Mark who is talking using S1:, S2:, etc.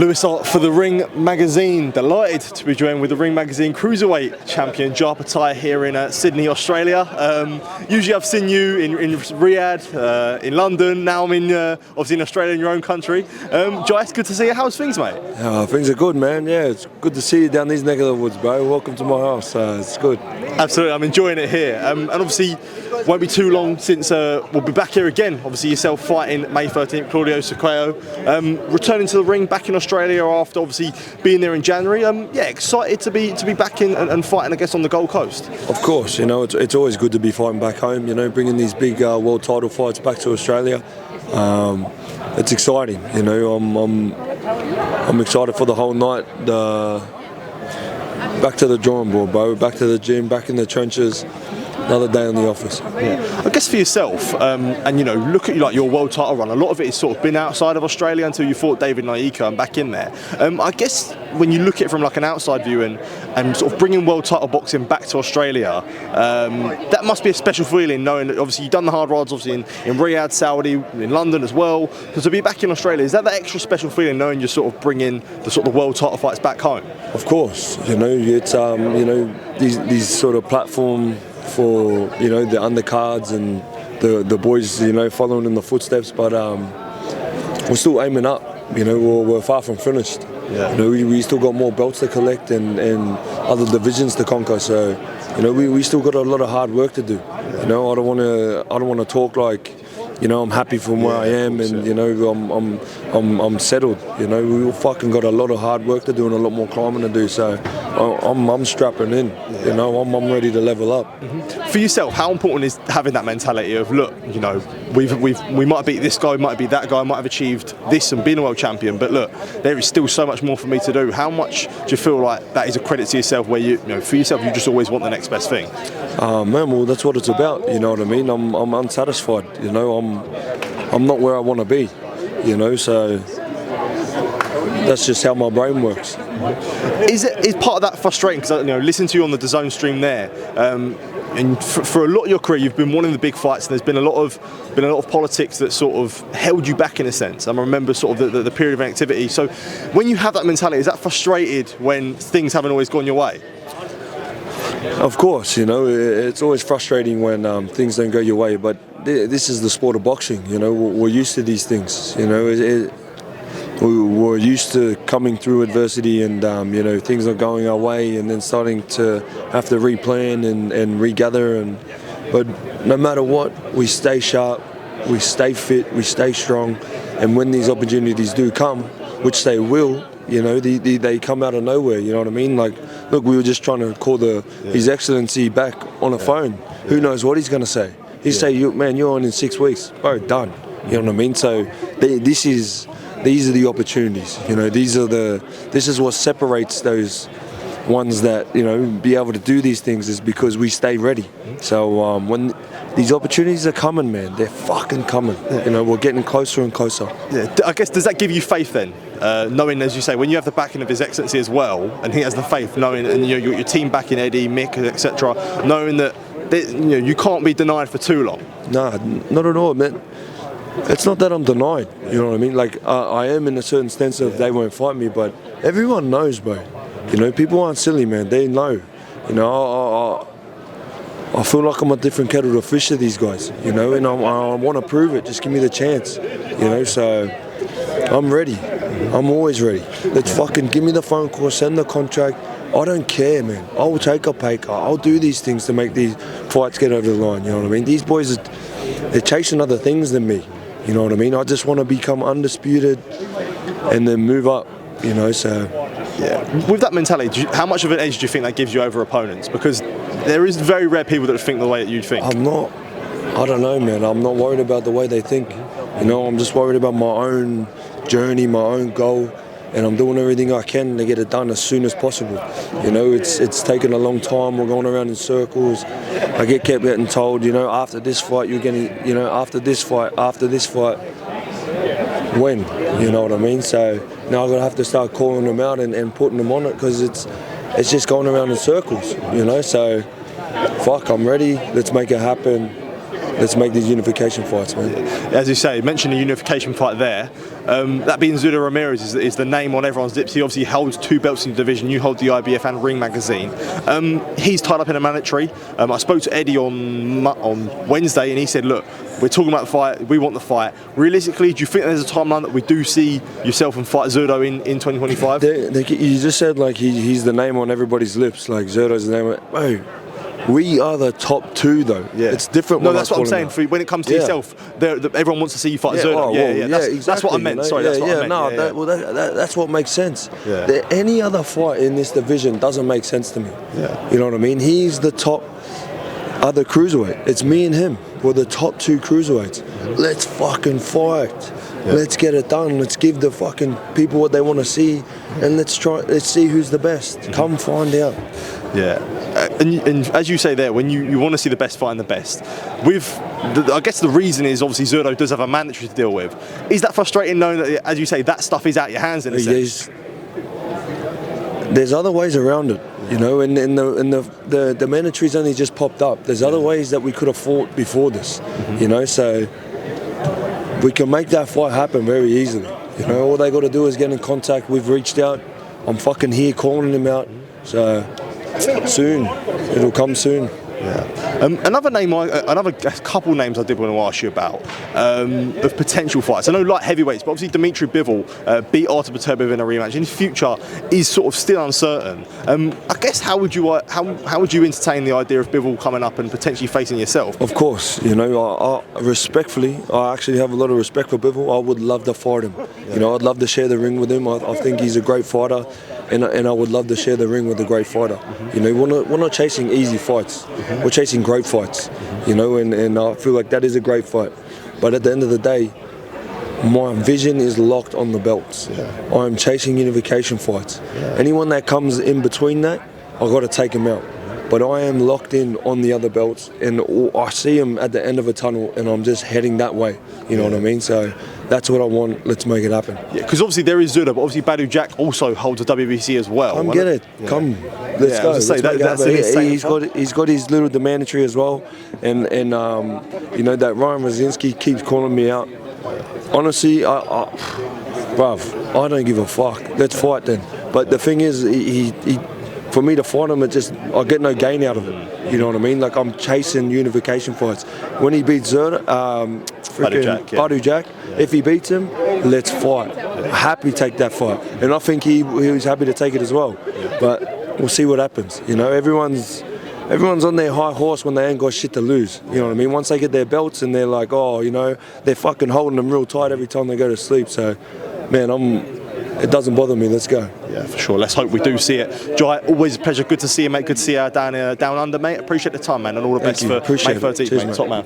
S1: Lewis Hart for the Ring Magazine. Delighted to be joined with the Ring Magazine Cruiserweight champion Jai Opetaia here in Sydney, Australia. Usually I've seen you in Riyadh, in London. Now I'm obviously in Australia, in your own country. Jai, it's good to see you. How's things, mate?
S2: Things are good, man. Yeah, it's good to see you down these neck of the woods, bro. Welcome to my house. It's good.
S1: Absolutely, I'm enjoying it here. And obviously, won't be too long since we'll be back here again. Obviously, yourself fighting May 13th, Claudio Squeo. Returning to the ring back in Australia after obviously being there in January. Yeah, excited to be back in and fighting, I guess, on the Gold Coast.
S2: Of course, you know it's always good to be fighting back home. You know, bringing these big world title fights back to Australia. It's exciting. You know, I'm excited for the whole night. Back to the drawing board, bro. Back to the gym. Back in the trenches. Another day in the office.
S1: Yeah. I guess for yourself, and you know, look at like your world title run. A lot of it has sort of been outside of Australia until you fought David Naika and back in there. I guess when you look at it from like an outside view and sort of bringing world title boxing back to Australia, that must be a special feeling, knowing that obviously you've done the hard rides, obviously in Riyadh, Saudi, in London as well. So to be back in Australia, is that extra special feeling, knowing you're sort of bringing the sort of world title fights back home?
S2: Of course, you know it's you know these sort of platform for, you know, the undercards and the boys, you know, following in the footsteps, but we're still aiming up. You know, we're far from finished. Yeah. You know, we still got more belts to collect and other divisions to conquer. So, you know, we still got a lot of hard work to do. You know, I don't want to talk like, you know, I'm happy from where I am and, you know, I'm settled. You know, we fucking got a lot of hard work to do and a lot more climbing to do. So I'm strapping in. You know, I'm ready to level up.
S1: For yourself, how important is having that mentality of, look, you know, we might beat this guy, might be that guy, might have achieved this and been a world champion, but look, there is still so much more for me to do. How much do you feel like that is a credit to yourself, where you know, for yourself, you just always want the next best thing?
S2: Man, well, that's what it's about. You know what I mean? I'm unsatisfied. You know, I'm not where I want to be. You know, so that's just how my brain works.
S1: Is part of that frustrating? Because, you know, listen to you on the DAZN stream there, and for a lot of your career, you've been wanting the big fights, and there's been a lot of politics that sort of held you back in a sense. I remember sort of the period of inactivity. So, when you have that mentality, is that frustrated when things haven't always gone your way?
S2: Of course, you know, it's always frustrating when things don't go your way, but this is the sport of boxing. You know, we're used to these things. You know, we're used to coming through adversity and, you know, things are going our way and then starting to have to replan and regather. But no matter what, we stay sharp, we stay fit, we stay strong. And when these opportunities do come, which they will, you know, they come out of nowhere, you know what I mean? Like, look, we were just trying to call His Excellency back on a phone. Who knows what he's going to say? He'd say, man, you're on in 6 weeks. Bro, done. You know what I mean? So these are the opportunities. You know, this is what separates those ones that, you know, be able to do these things, is because we stay ready. So when these opportunities are coming, man, they're fucking coming. You know, we're getting closer and closer. Yeah,
S1: I guess, does that give you faith then? Knowing, as you say, when you have the backing of His Excellency as well, and he has the faith, knowing, and you know, your team backing Eddie, Mick, etc., knowing that you know, you can't be denied for too long.
S2: Nah, not at all, man. It's not that I'm denied, you know what I mean? Like, I am in a certain sense of they won't fight me, but everyone knows, bro. You know, people aren't silly, man. They know. You know, I feel like I'm a different kettle to fish to these guys, you know, and I want to prove it. Just give me the chance, you know, so I'm ready. I'm always ready. Let's fucking give me the phone call, send the contract. I don't care, man. I'll take a pay cut. I'll do these things to make these fights get over the line, you know what I mean? These boys, they're chasing other things than me, you know what I mean? I just want to become undisputed and then move up, you know, so...
S1: Yeah. With that mentality, how much of an edge do you think that gives you over opponents? Because there is very rare people that think the way that you think.
S2: I don't know, man. I'm not worried about the way they think. You know, I'm just worried about my own journey, my own goal, and I'm doing everything I can to get it done as soon as possible. You know, it's taken a long time. We're going around in circles. I kept getting told, you know, after this fight, you're getting, you know, after this fight. When? You know what I mean? So now I'm going to have to start calling them out and putting them on it, because it's just going around in circles, you know? So, fuck, I'm ready. Let's make it happen. let's make these unification fights, man.
S1: As you say, mention the unification fight there. That being Zurdo Ramirez is the name on everyone's lips. He obviously holds 2 belts in the division. You hold the IBF and Ring Magazine. He's tied up in a mandatory. I spoke to Eddie on Wednesday, and he said, look, we're talking about the fight. We want the fight. Realistically, do you think there's a timeline that we do see yourself and fight Zurdo in 2025?
S2: You just said like he's the name on everybody's lips. Like Zurdo's the name. Bro, we are the top 2 though. Yeah. It's different.
S1: No, that's what I'm saying. When it comes to yourself, everyone wants to see you fight Zurdo.
S2: Exactly,
S1: that's what I meant. Sorry, that's what I meant.
S2: No, that's what makes sense. Yeah. Any other fight in this division doesn't make sense to me. Yeah. You know what I mean? He's the top other cruiserweight. It's me and him. We're the top 2 cruiserweights. Let's fucking fight. Yeah. Let's get it done. Let's give the fucking people what they want to see, and let's see who's the best. Come find out.
S1: Yeah, and as you say there, when you want to see the best fight and the best, I guess the reason is obviously Zurdo does have a mandatory to deal with. Is that frustrating knowing that, as you say, that stuff is out your hands in a sense?
S2: There's other ways around it, you know, and the mandatory's only just popped up. There's other ways that we could have fought before this, you know, so we can make that fight happen very easily. You know, all they got to do is get in contact. We've reached out. I'm fucking here calling him out. So soon, it'll come soon.
S1: Yeah. Another couple names I did want to ask you about of potential fights. I know light heavyweights, but obviously Dmitry Bivol beat Hart in a rematch. And his future is sort of still uncertain. I guess how would you entertain the idea of Bivol coming up and potentially facing yourself?
S2: Of course, you know, respectfully, I actually have a lot of respect for Bivol. I would love to fight him. Yeah. You know, I'd love to share the ring with him. I think he's a great fighter. And I would love to share the ring with a great fighter. You know, we're not chasing easy fights. We're chasing great fights. You know, and I feel like that is a great fight. But at the end of the day, my vision is locked on the belts. Yeah. I'm chasing unification fights. Yeah. Anyone that comes in between that, I've got to take him out. But I am locked in on the other belts, and I see him at the end of a tunnel, and I'm just heading that way. You know what I mean? So that's what I want. Let's make it happen.
S1: Yeah, because obviously there is Zurdo, but obviously Badou Jack also holds a WBC as well.
S2: Come get it. Yeah. Come. Let's go. He's got his little mandatory as well, and you know that Ryan Rosinski keeps calling me out. Honestly, bruv, I don't give a fuck. Let's fight then. But the thing is, he for me to fight him, I get no gain out of it. You know what I mean? Like, I'm chasing unification fights. When he beats Zurdo, Badou Jack, if he beats him, let's fight. Happy to take that fight. And I think he was happy to take it as well. But we'll see what happens. You know, everyone's on their high horse when they ain't got shit to lose. You know what I mean? Once they get their belts and they're like, oh, you know, they're fucking holding them real tight every time they go to sleep. So, man, it doesn't bother me. Let's go.
S1: Yeah, for sure. Let's hope we do see it. Jai, always a pleasure. Good to see you, mate. Good to see you down under, mate. Appreciate the time, man, and all the best for May 13th, mate. Top man.